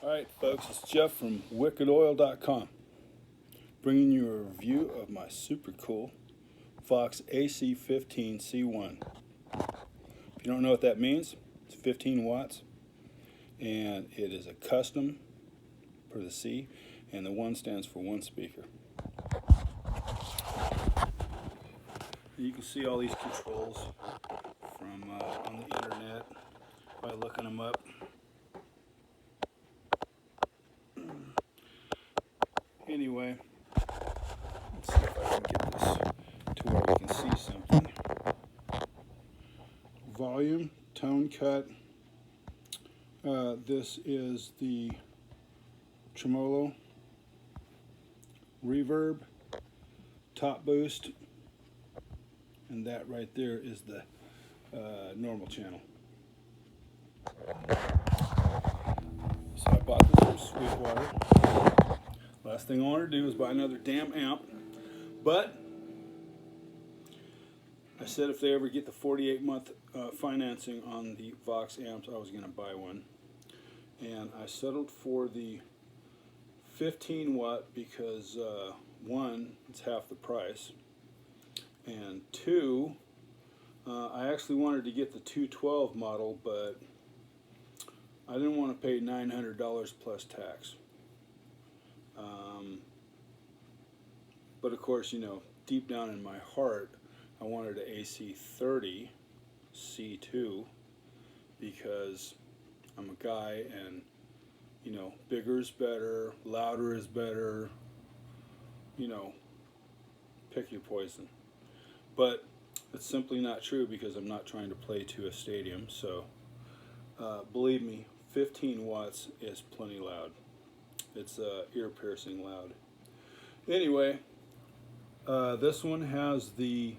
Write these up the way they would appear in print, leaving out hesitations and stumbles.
Alright folks, it's Jeff from wickedoil.com bringing you a review of my super cool Vox AC15C1. If you don't know what that means, it's 15 watts and it is a custom for the C, and the 1 stands for 1 speaker. You can see all these controls from on the internet by looking them up. Anyway, let's see if I can get this to where we can see something. Volume, tone cut. This is the tremolo, reverb, top boost, and that right there is the normal channel. So I bought this from Sweetwater. Last thing I wanted to do is buy another damn amp, but I said if they ever get the 48-month financing on the Vox amps, I was going to buy one. And I settled for the 15 watt because one, it's half the price, and two, I actually wanted to get the 212 model, but I didn't want to pay $900 plus tax. But of course, you know, deep down in my heart, I wanted an AC30C2 because I'm a guy, and you know, bigger is better, louder is better, you know, pick your poison. But it's simply not true because I'm not trying to play to a stadium, so believe me, 15 watts is plenty loud. It's ear-piercing loud. Anyway, this one has the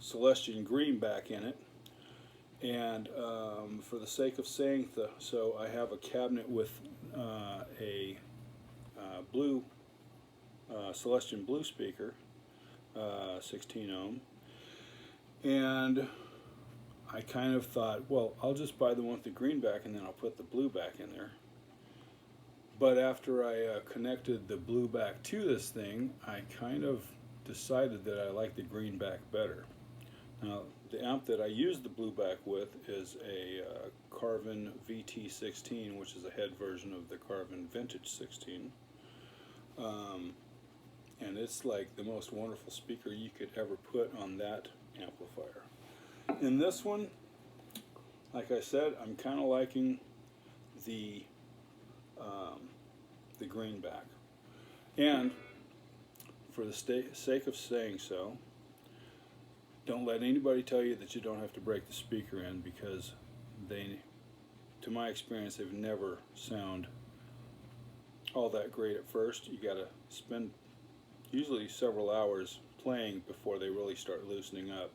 Celestian Greenback in it, and for the sake of saying so, I have a cabinet with a blue Celestian blue speaker, 16 ohm, and I kind of thought, well, I'll just buy the one with the greenback and then I'll put the blue back in there. But after I connected the blue back to this thing, I kind of decided that I like the greenback better. Now, the amp that I use the blue back with is a Carvin VT16, which is a head version of the Carvin Vintage 16. And it's like the most wonderful speaker you could ever put on that amplifier. In this one, like I said, I'm kind of liking the greenback. And for the sake of saying so, don't let anybody tell you that you don't have to break the speaker in, because they, to my experience, they've never sound all that great at first. You got to spend usually several hours playing before they really start loosening up.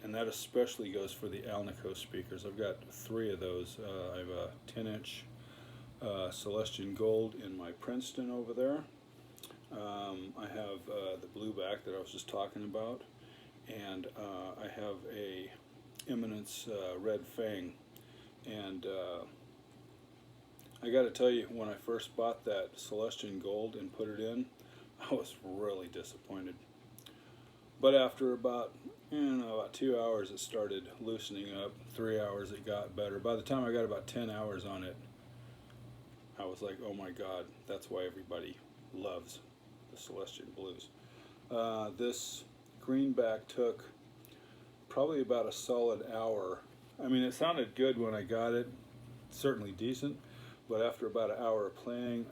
And that especially goes for the Alnico speakers. I've got 3 of those. I have a 10-inch Celestian Gold in my Princeton over there. I have the blue back that I was just talking about, and I have a Eminence Red Fang. And I got to tell you, when I first bought that Celestian Gold and put it in, I was really disappointed. But after about 2 hours, it started loosening up. 3 hours, it got better. By the time I got about 10 hours on it, I was like, oh my God, that's why everybody loves the Celestian Blues. This greenback took probably about a solid hour. I mean, it sounded good when I got it, certainly decent, but after about an hour of playing,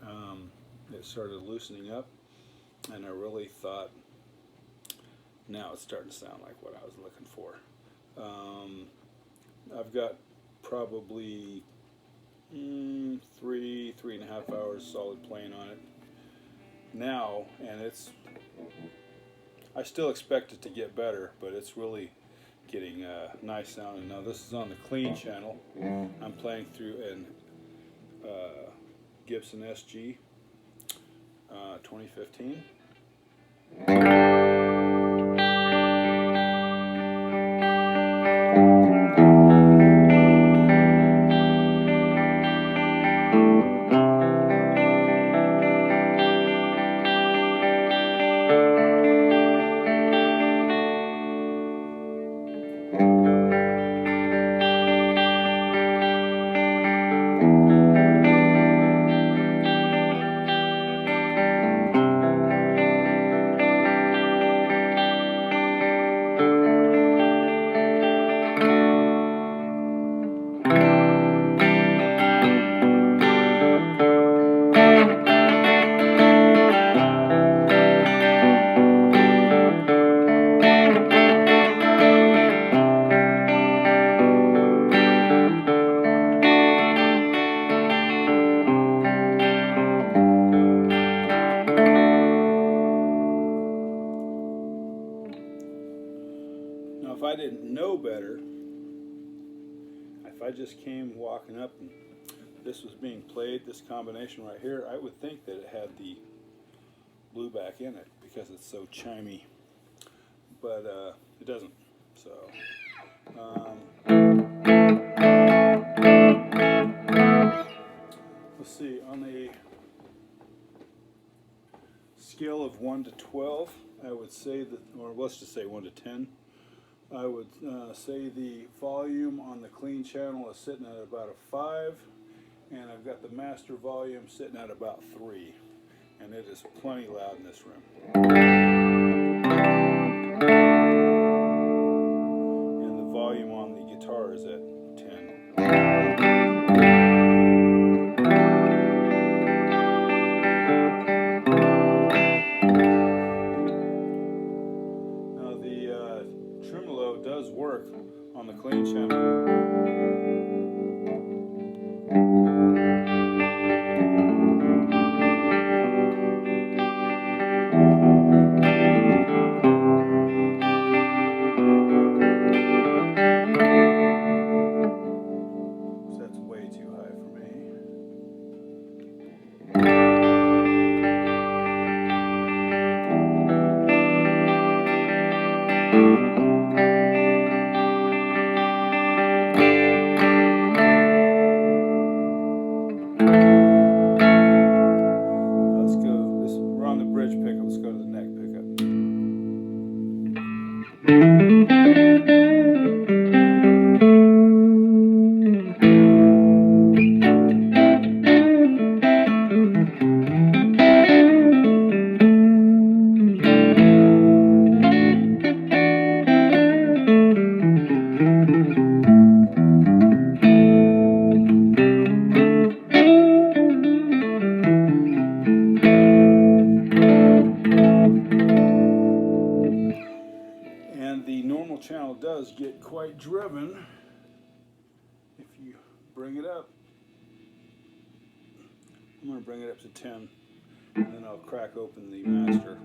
it started loosening up, and I really thought, now it's starting to sound like what I was looking for. I've got probably 3.5 hours solid playing on it now, and I still expect it to get better, but it's really getting nice sounding. Now this is on the clean channel. I'm playing through an Gibson SG 2015. Now, if I didn't know better, if I just came walking up and this was being played, this combination right here, I would think that it had the blueback in it because it's so chimey, but it doesn't. So let's see, on a scale of 1 to 12, I would say that, or let's just say 1 to 10, I would say the volume on the clean channel is sitting at about a 5, and I've got the master volume sitting at about 3, and it is plenty loud in this room. And the volume on the guitar is at 10. Now the tremolo does work on the clean channel. That's way too high for me. Let's go. We're on the bridge pickup. Let's go to the neck pickup. And the normal channel does get quite driven if you bring it up. I'm going to bring it up to 10, and then I'll crack open the master.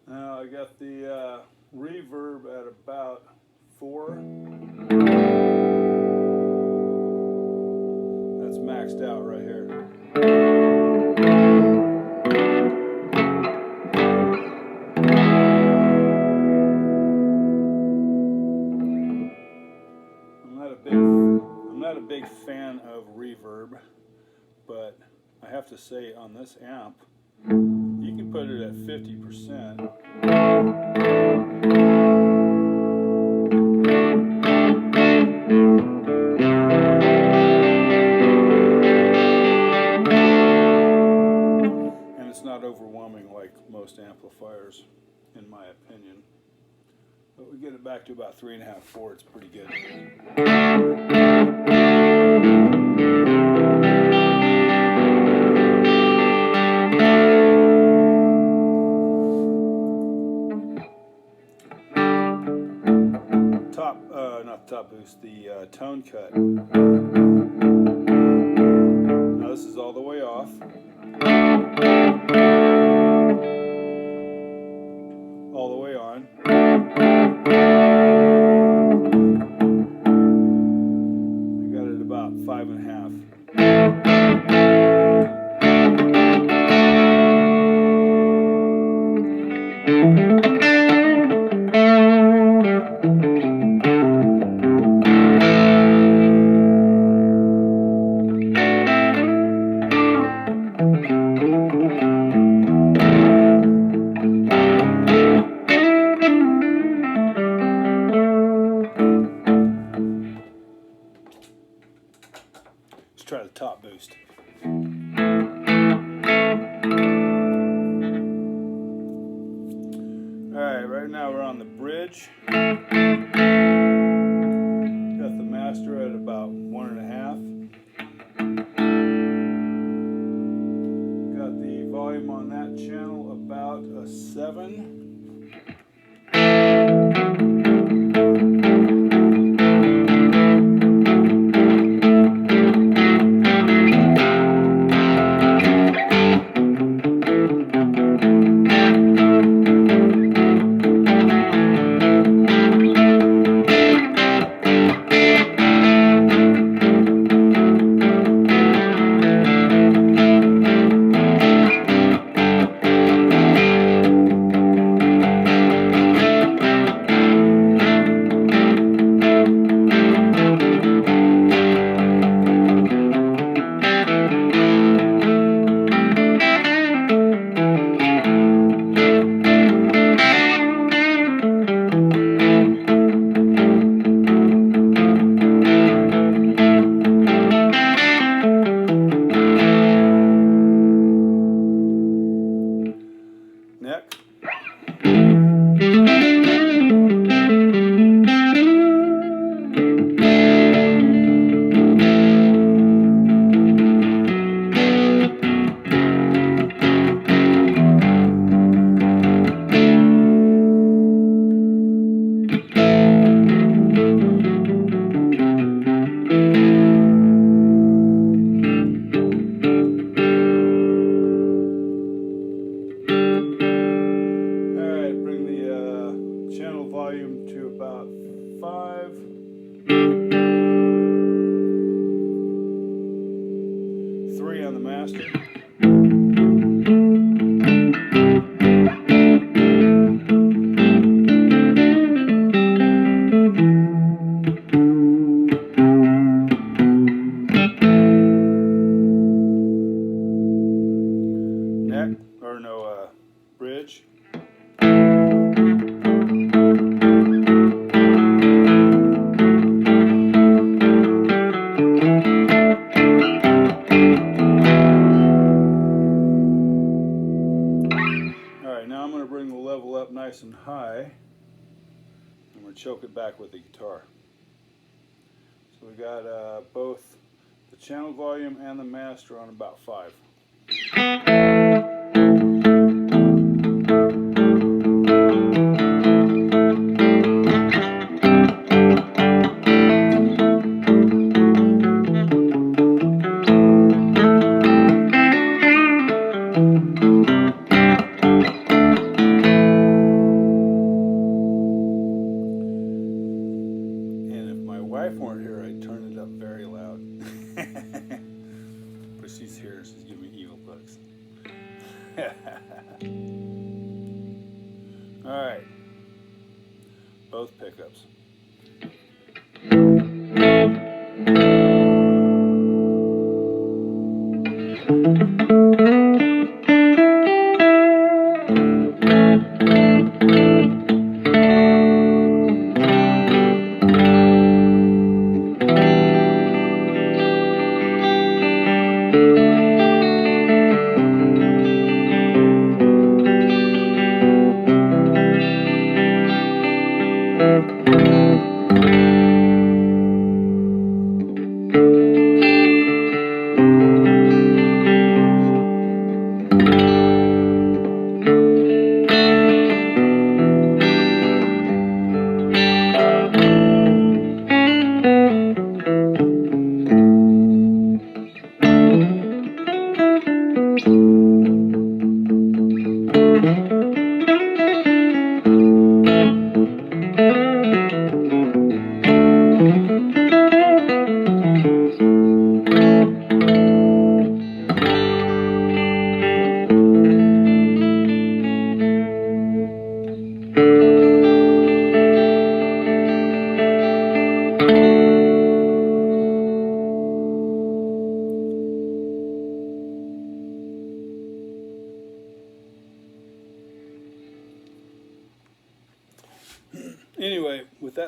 Now I got the reverb at about 4. That's maxed out right here. I'm not a big fan of reverb, but I have to say on this amp, you can put it at 50%. And it's not overwhelming like most amplifiers, in my opinion. But we get it back to about 3.5, 4, it's pretty good. Not the top boost, the that tone cut. Now this is all the way off. All the way on. I got it about 5.5. Let's try the top boost. Alright, right now we're on the bridge. Got the master at about 1.5. Got the volume on that channel about a 7. Neck. Volume to about 5. Three on the master. Neck, or no, bridge. Now I'm going to bring the level up nice and high. I'm going to choke it back with the guitar. So we got both the channel volume and the master on about 5. If my wife weren't here, I'd turn it up very loud. But she's here, she's giving me evil looks. Alright. Both pickups.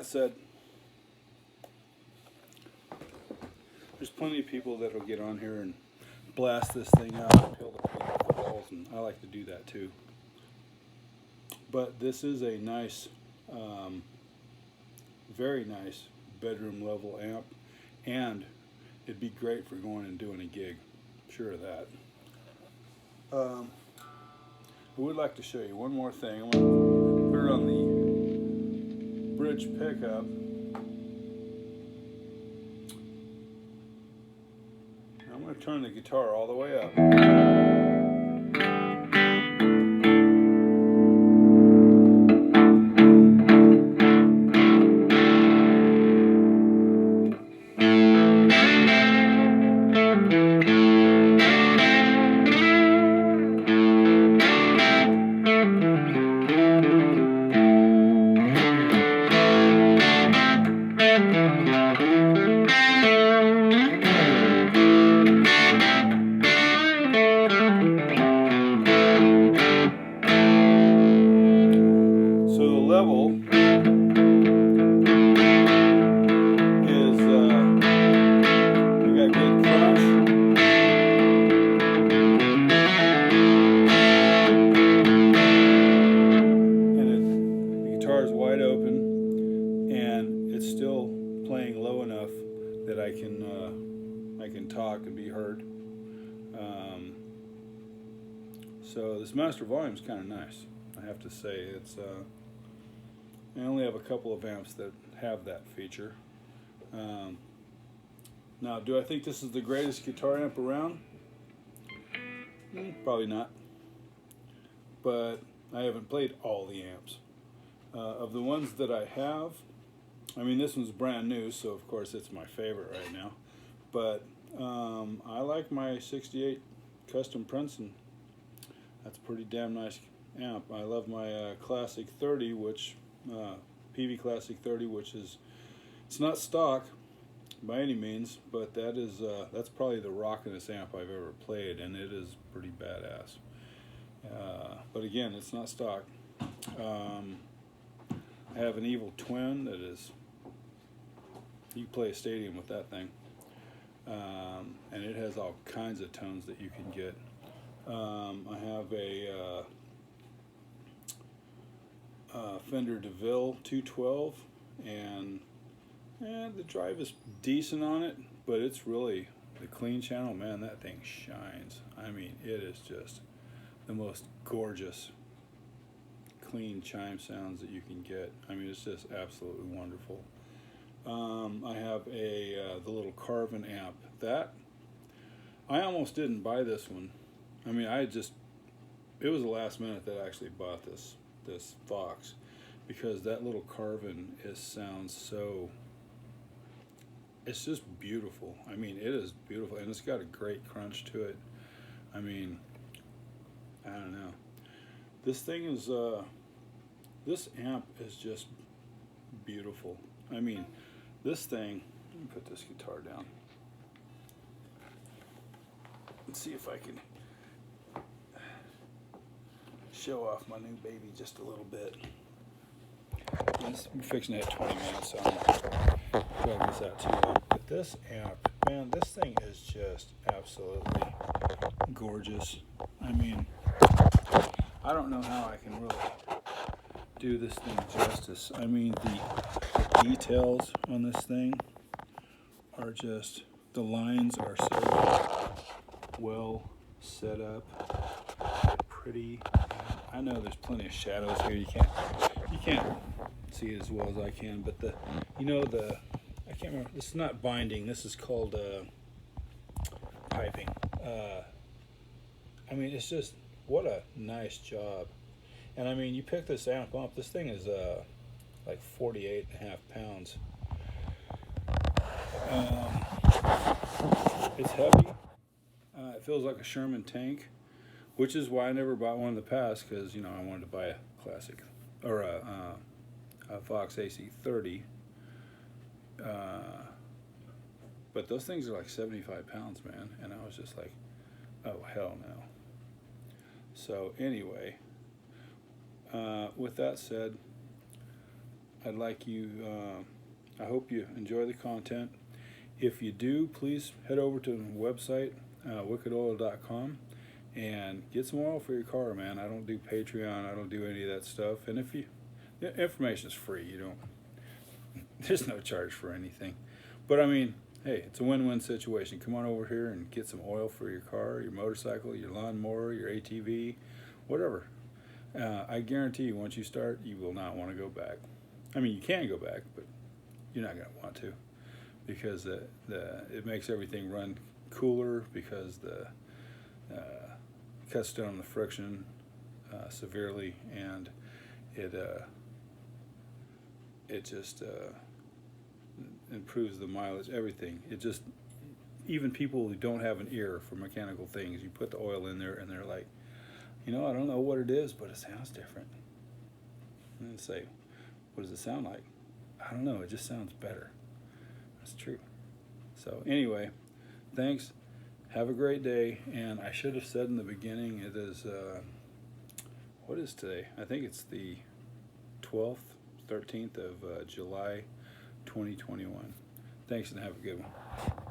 that said, there's plenty of people that will get on here and blast this thing out and peel the paint off the walls, and I like to do that too. But this is a nice, very nice bedroom level amp, and it'd be great for going and doing a gig. Sure of that. I would like to show you one more thing. I'm going to put it on the bridge pickup. I'm going to turn the guitar all the way up. Level is we got good crunch, and the guitar is wide open, and it's still playing low enough that I can talk and be heard. So this master volume is kind of nice, I have to say. It's I only have a couple of amps that have that feature. Now, do I think this is the greatest guitar amp around? Probably not. But I haven't played all the amps. Of the ones that I have, I mean, this one's brand new, so of course it's my favorite right now. But I like my 68 Custom Princeton. That's a pretty damn nice amp. I love my Classic 30, which PV Classic 30, which is, it's not stock by any means, but that is that's probably the rockinest amp I've ever played, and it is pretty badass. But again, it's not stock. I have an Evil Twin that is, you play a stadium with that thing, and it has all kinds of tones that you can get. I have a Fender DeVille 212, and the drive is decent on it, but it's really the clean channel, man, that thing shines. I mean, it is just the most gorgeous clean chime sounds that you can get. I mean, it's just absolutely wonderful. I have the little Carvin amp. That, I almost didn't buy this one. I mean, it was the last minute that I actually bought this Vox, because that little Carvin sounds so, it's just beautiful. I mean, it is beautiful, and it's got a great crunch to it. I mean, I don't know. This thing is, this amp is just beautiful. I mean, this thing, let me put this guitar down. Let's see if I can show off my new baby just a little bit. I'm fixing it at 20 minutes, so I'm not dragging this out too long. But this amp, man, this thing is just absolutely gorgeous. I mean, I don't know how I can really do this thing justice. I mean, the details on this thing are just, the lines are so well set up, pretty. I know there's plenty of shadows here. You can't see it as well as I can, but I can't remember. This is not binding. This is called piping. I mean, it's just, what a nice job. And I mean, you pick this amp up. This thing is like 48.5 pounds. It's heavy. It feels like a Sherman tank, which is why I never bought one in the past, because, you know, I wanted to buy a classic, or a Vox AC30. But those things are like 75 pounds, man, and I was just like, oh, hell no. So anyway, with that said, I'd like you, I hope you enjoy the content. If you do, please head over to the website, wickedoil.com, and get some oil for your car, man. I don't do Patreon, I don't do any of that stuff. And if you, the information is free, you don't, there's no charge for anything. But I mean, hey, it's a win-win situation. Come on over here and get some oil for your car, your motorcycle, your lawnmower, your ATV, whatever. I guarantee you, once you start, you will not want to go back. I mean, you can go back, but you're not going to want to, because it makes everything run cooler, because the cuts down the friction severely, and it just improves the mileage, everything. It just, even people who don't have an ear for mechanical things, you put the oil in there and they're like, you know, I don't know what it is, but it sounds different. And then say, what does it sound like? I don't know, it just sounds better. That's true. So anyway, thanks. Have a great day. And I should have said in the beginning, it is, what is today? I think it's the 12th, 13th of July, 2021. Thanks, and have a good one.